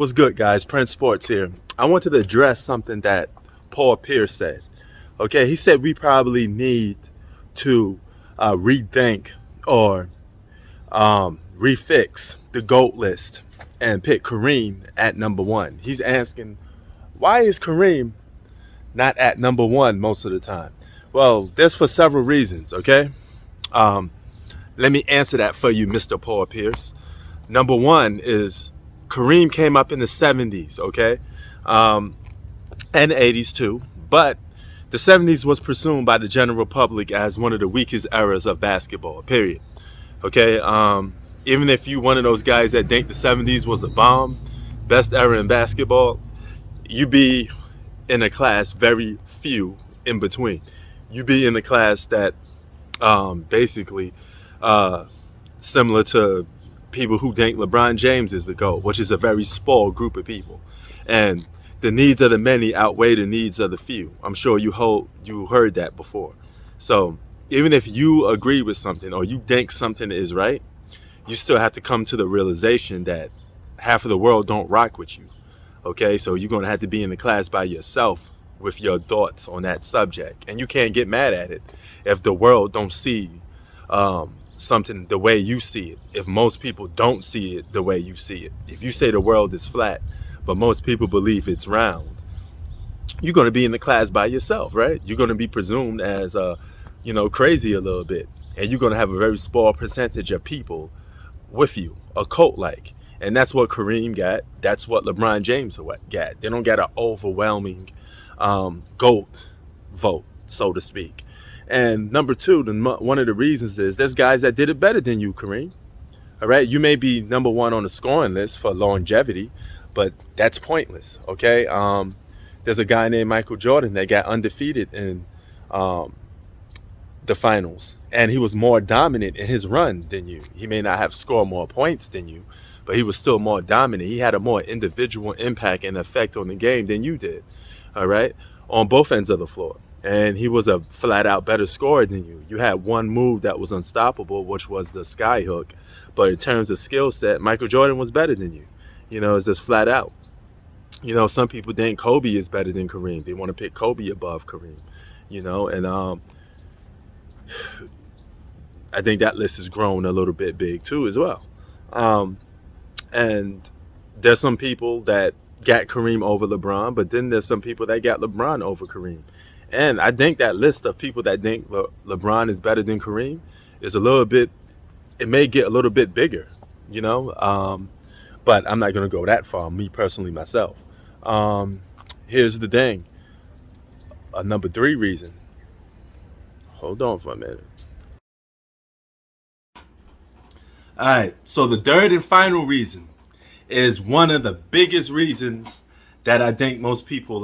What's good, guys? Prince Sports here. I wanted to address something that Paul Pierce said. Okay, he said we probably need to rethink or refix the GOAT list and pick Kareem at number one. He's asking, why is Kareem not at number one most of the time? Well, that's for several reasons, okay? Um, Let me answer that for you, Mr. Paul Pierce. Number one is Kareem came up in the 70s, okay? Um, and 80s too. But the 70s was presumed by the general public as one of the weakest eras of basketball, period. Okay? Even if you one of those guys that think the 70s was the bomb, best era in basketball, you be in a class very few in between. You be in the class that basically similar to people who think LeBron James is the GOAT, which is a very small group of people. And the needs of the many outweigh the needs of the few. I'm sure you heard that before. So even if you agree with something or you think something is right, you still have to come to the realization that half of the world don't rock with you. Okay, so you're going to have to be in the class by yourself with your thoughts on that subject. And you can't get mad at it if the world don't see something the way you see it. If most people don't see it the way you see it. If you say the world is flat, but most people believe it's round, you're going to be in the class by yourself, right? You're going to be presumed as, crazy a little bit. And you're going to have a very small percentage of people with you, a cult-like. And that's what Kareem got. That's what LeBron James got. They don't get an overwhelming GOAT vote, so to speak. And number two, one of the reasons is there's guys that did it better than you, Kareem. All right, you may be number one on the scoring list for longevity, but that's pointless. Okay, there's a guy named Michael Jordan that got undefeated in the finals, and he was more dominant in his run than you. He may not have scored more points than you, but he was still more dominant. He had a more individual impact and effect on the game than you did. All right, on both ends of the floor. And he was a flat out better scorer than you. You had one move that was unstoppable, which was the sky hook. But in terms of skill set, Michael Jordan was better than you. It's just flat out. Some people think Kobe is better than Kareem. They want to pick Kobe above Kareem. And I think that list has grown a little bit big too as well. And there's some people that got Kareem over LeBron, but then there's some people that got LeBron over Kareem. And I think that list of people that think LeBron is better than Kareem is it may get a little bit bigger, but I'm not going to go that far, me personally, myself. Here's the thing. Number three reason. Hold on for a minute. All right, so the third and final reason is one of the biggest reasons that I think most people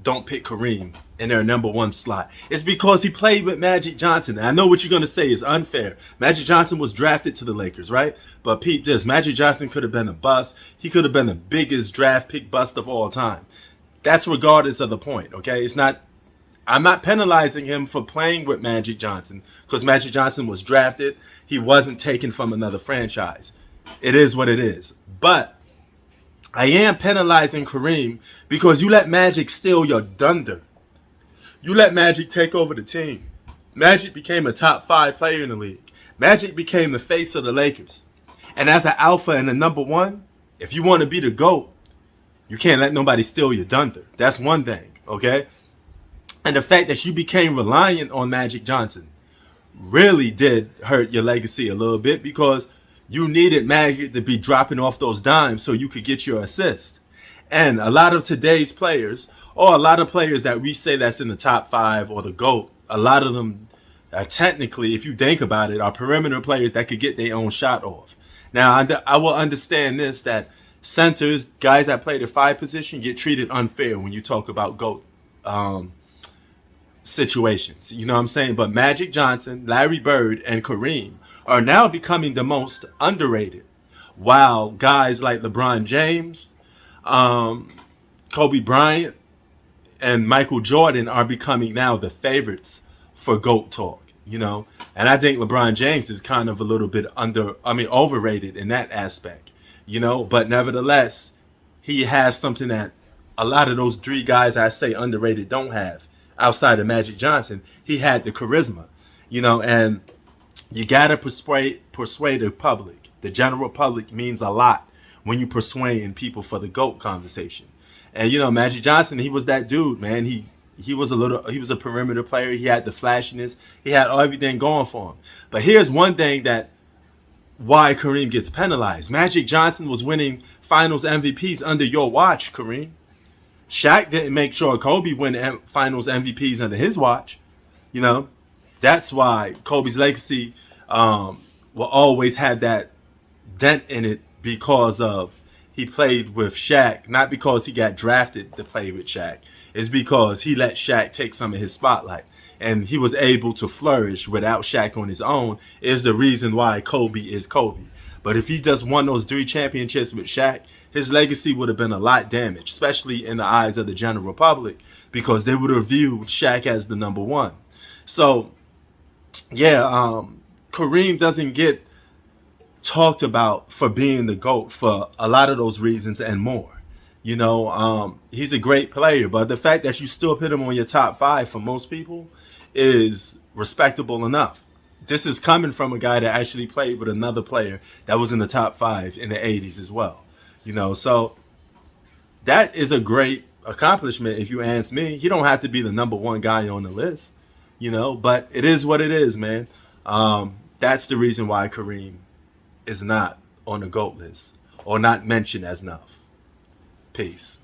don't pick Kareem in their number one slot. It's because he played with Magic Johnson. And I know what you're going to say is unfair. Magic Johnson was drafted to the Lakers, right? But peep this. Magic Johnson could have been a bust. He could have been the biggest draft pick bust of all time. That's regardless of the point, okay? I'm not penalizing him for playing with Magic Johnson because Magic Johnson was drafted. He wasn't taken from another franchise. It is what it is. But I am penalizing Kareem because you let Magic steal your thunder. You let Magic take over the team. Magic became a top 5 player in the league. Magic became the face of the Lakers. And as an alpha and a number one, if you want to be the GOAT, you can't let nobody steal your thunder. That's one thing, okay? And the fact that you became reliant on Magic Johnson really did hurt your legacy a little bit because you needed Magic to be dropping off those dimes so you could get your assist. And a lot of today's players, or a lot of players that we say that's in the top 5 or the GOAT, a lot of them are technically, if you think about it, are perimeter players that could get their own shot off. Now, I will understand this, that centers, guys that play the 5 position, get treated unfair when you talk about GOAT situations. You know what I'm saying? But Magic Johnson, Larry Bird, and Kareem are now becoming the most underrated, while guys like LeBron James, Kobe Bryant, and Michael Jordan are becoming now the favorites for GOAT talk, And I think LeBron James is kind of a little bit overrated in that aspect, But nevertheless, he has something that a lot of those three guys I say underrated don't have. Outside of Magic Johnson, he had the charisma, and you gotta persuade the public. The general public means a lot when you persuading people for the GOAT conversation. And Magic Johnson, he was that dude, man. He was a perimeter player. He had the flashiness. He had everything going for him. But here's one thing that why Kareem gets penalized. Magic Johnson was winning Finals MVPs under your watch, Kareem. Shaq didn't make sure Kobe win Finals MVPs under his watch. You know, that's why Kobe's legacy will always have that dent in it because of he played with Shaq, not because he got drafted to play with Shaq. It's because he let Shaq take some of his spotlight. And he was able to flourish without Shaq on his own is the reason why Kobe is Kobe. But if he just won those 3 championships with Shaq, his legacy would have been a lot damaged, especially in the eyes of the general public, because they would have viewed Shaq as the number one. So, yeah, Kareem doesn't get talked about for being the GOAT for a lot of those reasons and more. He's a great player, but the fact that you still put him on your top 5 for most people is respectable enough. This is coming from a guy that actually played with another player that was in the top 5 in the 80s as well. So that is a great accomplishment if you ask me. He don't have to be the number one guy on the list, but it is what it is, man. That's the reason why Kareem is not on the GOAT list or not mentioned as enough. Peace.